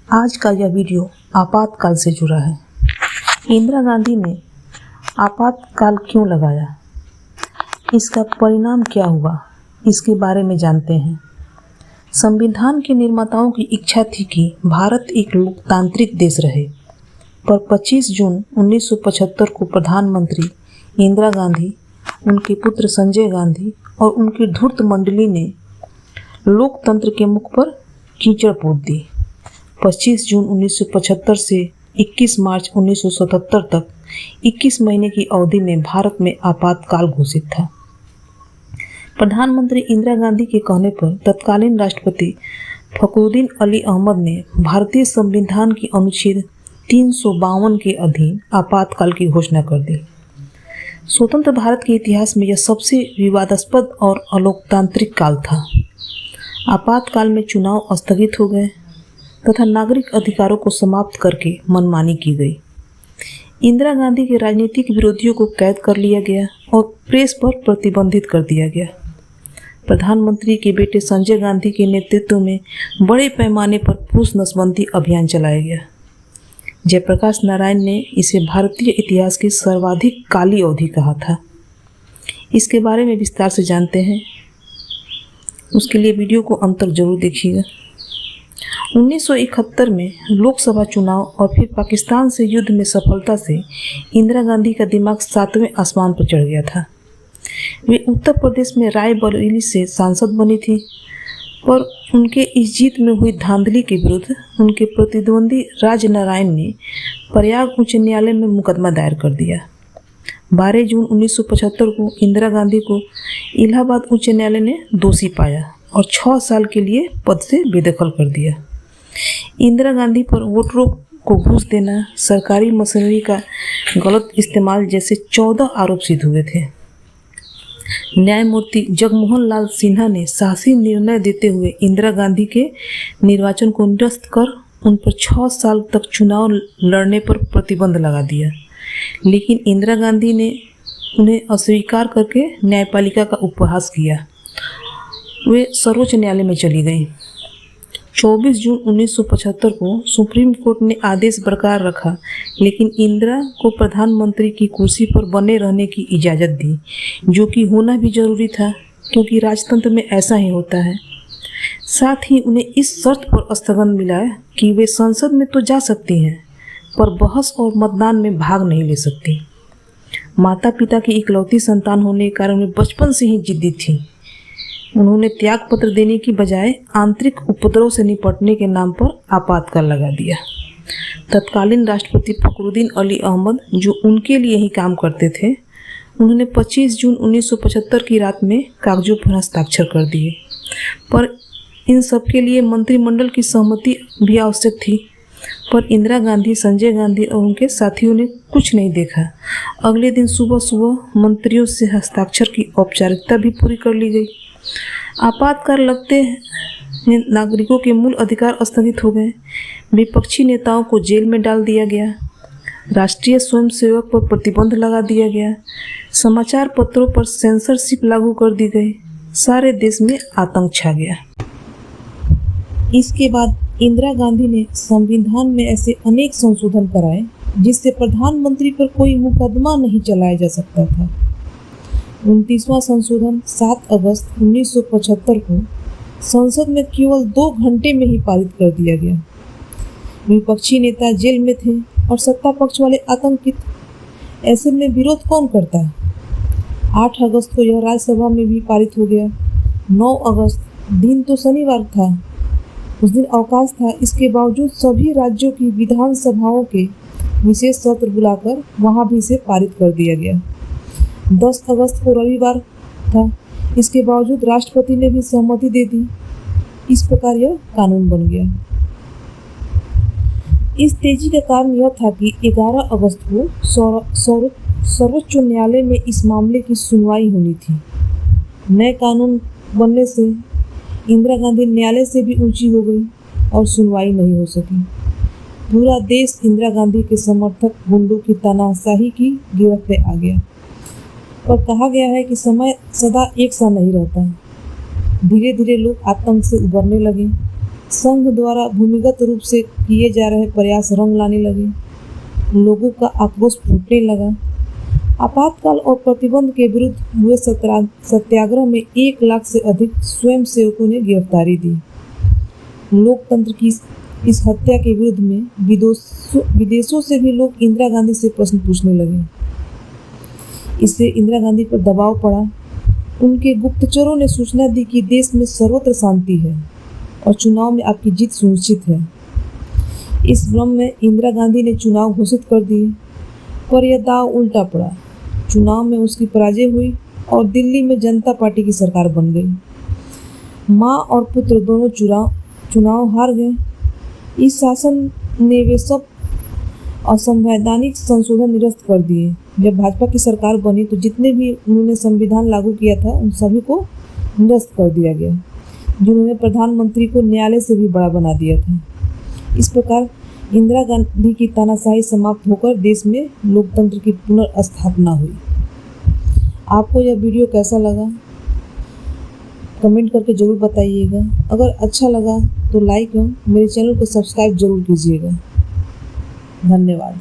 आज का यह वीडियो आपातकाल से जुड़ा है। इंदिरा गांधी ने आपातकाल क्यों लगाया, इसका परिणाम क्या हुआ, इसके बारे में जानते हैं। संविधान के निर्माताओं की इच्छा थी कि भारत एक लोकतांत्रिक देश रहे, पर 25 जून 1975 को प्रधानमंत्री इंदिरा गांधी, उनके पुत्र संजय गांधी और उनकी धूर्त मंडली ने लोकतंत्र के मुख पर कीचड़ पोत दी। 25 जून 1975 से 21 मार्च 1977 तक 21 महीने की अवधि में भारत में आपातकाल घोषित था। प्रधानमंत्री इंदिरा गांधी के कहने पर तत्कालीन राष्ट्रपति फखरुद्दीन अली अहमद ने भारतीय संविधान की अनुच्छेद 352 के अधीन आपातकाल की घोषणा कर दी। स्वतंत्र भारत के इतिहास में यह सबसे विवादास्पद और अलोकतांत्रिक काल था। आपातकाल में चुनाव स्थगित हो गए तथा नागरिक अधिकारों को समाप्त करके मनमानी की गई। इंदिरा गांधी के राजनीतिक विरोधियों को कैद कर लिया गया और प्रेस पर प्रतिबंधित कर दिया गया। प्रधानमंत्री के बेटे संजय गांधी के नेतृत्व में बड़े पैमाने पर पुरुष नसबंदी अभियान चलाया गया। जयप्रकाश नारायण ने इसे भारतीय इतिहास की सर्वाधिक काली अवधि कहा था। इसके बारे में विस्तार से जानते हैं, उसके लिए वीडियो को अंत तक जरूर देखिएगा। 1971 में लोकसभा चुनाव और फिर पाकिस्तान से युद्ध में सफलता से इंदिरा गांधी का दिमाग 7वें आसमान पर चढ़ गया था। वे उत्तर प्रदेश में रायबरेली से सांसद बनी थी, पर उनके इस जीत में हुई धांधली के विरुद्ध उनके प्रतिद्वंदी राजनारायण ने प्रयाग उच्च न्यायालय में मुकदमा दायर कर दिया। 12 जून 1975 को इंदिरा गांधी को इलाहाबाद उच्च न्यायालय ने दोषी पाया और 6 साल के लिए पद से बेदखल कर दिया। इंदिरा गांधी पर वोटरों को घूस देना, सरकारी मशीनरी का गलत इस्तेमाल जैसे 14 आरोप सिद्ध हुए थे। न्यायमूर्ति जगमोहन लाल सिन्हा ने साहसी निर्णय देते हुए इंदिरा गांधी के निर्वाचन को निरस्त कर उन पर 6 साल तक चुनाव लड़ने पर प्रतिबंध लगा दिया, लेकिन इंदिरा गांधी ने उन्हें अस्वीकार करके न्यायपालिका का उपहास किया। वे सर्वोच्च न्यायालय में चली गई। 24 जून 1975 को सुप्रीम कोर्ट ने आदेश बरकरार रखा, लेकिन इंदिरा को प्रधानमंत्री की कुर्सी पर बने रहने की इजाज़त दी, जो कि होना भी जरूरी था, क्योंकि राजतंत्र में ऐसा ही होता है। साथ ही उन्हें इस शर्त पर स्थगन मिला कि वे संसद में तो जा सकती हैं, पर बहस और मतदान में भाग नहीं ले सकती। माता पिता की इकलौती संतान होने के कारण वे बचपन से ही जिद्दी थी। उन्होंने त्याग पत्र देने की बजाय आंतरिक उपद्रव से निपटने के नाम पर आपातकाल लगा दिया। तत्कालीन राष्ट्रपति फखरुद्दीन अली अहमद, जो उनके लिए ही काम करते थे, उन्होंने 25 जून 1975 की रात में कागजों पर हस्ताक्षर कर दिए, पर इन सब के लिए मंत्रिमंडल की सहमति भी आवश्यक थी। पर इंदिरा गांधी, संजय गांधी और उनके साथियों ने कुछ नहीं देखा। अगले दिन सुबह सुबह मंत्रियों से हस्ताक्षर की औपचारिकता भी पूरी कर ली गई। आपातकाल लगते हैं नागरिकों के मूल अधिकार स्थगित हो गए। विपक्षी नेताओं को जेल में डाल दिया गया। राष्ट्रीय स्वयंसेवक पर प्रतिबंध लगा दिया गया। समाचार पत्रों पर सेंसरशिप लागू कर दी गई। सारे देश में आतंक छा गया। इसके बाद इंदिरा गांधी ने संविधान में ऐसे अनेक संशोधन कराए जिससे प्रधानमंत्री पर कोई मुकदमा नहीं चलाया जा सकता था। 29वां संशोधन 7 अगस्त 1975 को संसद में केवल 2 घंटे में ही पारित कर दिया गया। विपक्षी नेता जेल में थे और सत्ता पक्ष वाले आतंकित। ऐसे में विरोध कौन करता? 8 अगस्त को यह राज्यसभा में भी पारित हो गया। 9 अगस्त दिन तो शनिवार था, उस दिन अवकाश था। इसके बावजूद सभी राज्यों की विधानसभाओं के विशेष सत्र बुलाकर वहां भी इसे पारित कर दिया गया। 10 अगस्त को रविवार था, इसके बावजूद राष्ट्रपति ने भी सहमति दे दी। इस प्रकार यह कानून बन गया। इस तेजी का कारण यह था कि 11 अगस्त को सर्वोच्च न्यायालय में इस मामले की सुनवाई होनी थी। नए कानून बनने से इंदिरा गांधी न्यायालय से भी ऊंची हो गई और सुनवाई नहीं हो सकी। पूरा देश इंदिरा गांधी के समर्थक गुंडों की तानाशाही की गिरफ्त में आ गया। पर कहा गया है कि समय सदा एक सा नहीं रहता। धीरे धीरे लोग आतंक से उबरने लगे। संघ द्वारा भूमिगत रूप से किए जा रहे प्रयास रंग लाने लगे। लोगों का आक्रोश फूटने लगा। आपातकाल और प्रतिबंध के विरुद्ध हुए सत्याग्रह में 1 लाख से अधिक स्वयं सेवकों ने गिरफ्तारी दी। लोकतंत्र की इस हत्या के विरुद्ध में विदेशों से भी लोग इंदिरा गांधी से प्रश्न पूछने लगे। इससे इंदिरा गांधी पर दबाव पड़ा। उनके गुप्तचरों ने सूचना दी कि देश में सर्वत्र शांति है और चुनाव में आपकी जीत सुनिश्चित है। इस भ्रम में इंदिरा गांधी ने चुनाव घोषित कर दिए, पर यह दांव उल्टा पड़ा। चुनाव में उसकी पराजय हुई और दिल्ली में जनता पार्टी की सरकार बन गई। मां और पुत्र दोनों चुनाव हार गए। इस शासन ने वे सब असंवैधानिक संशोधन निरस्त कर दिए। जब भाजपा की सरकार बनी तो जितने भी उन्होंने संविधान लागू किया था उन सभी को निरस्त कर दिया गया, जिन्होंने प्रधानमंत्री को न्यायालय से भी बड़ा बना दिया था। इस प्रकार इंदिरा गांधी की तानाशाही समाप्त होकर देश में लोकतंत्र की पुनर्स्थापना हुई। आपको यह वीडियो कैसा लगा कमेंट करके ज़रूर बताइएगा। अगर अच्छा लगा तो लाइक और मेरे चैनल को सब्सक्राइब जरूर कीजिएगा। धन्यवाद।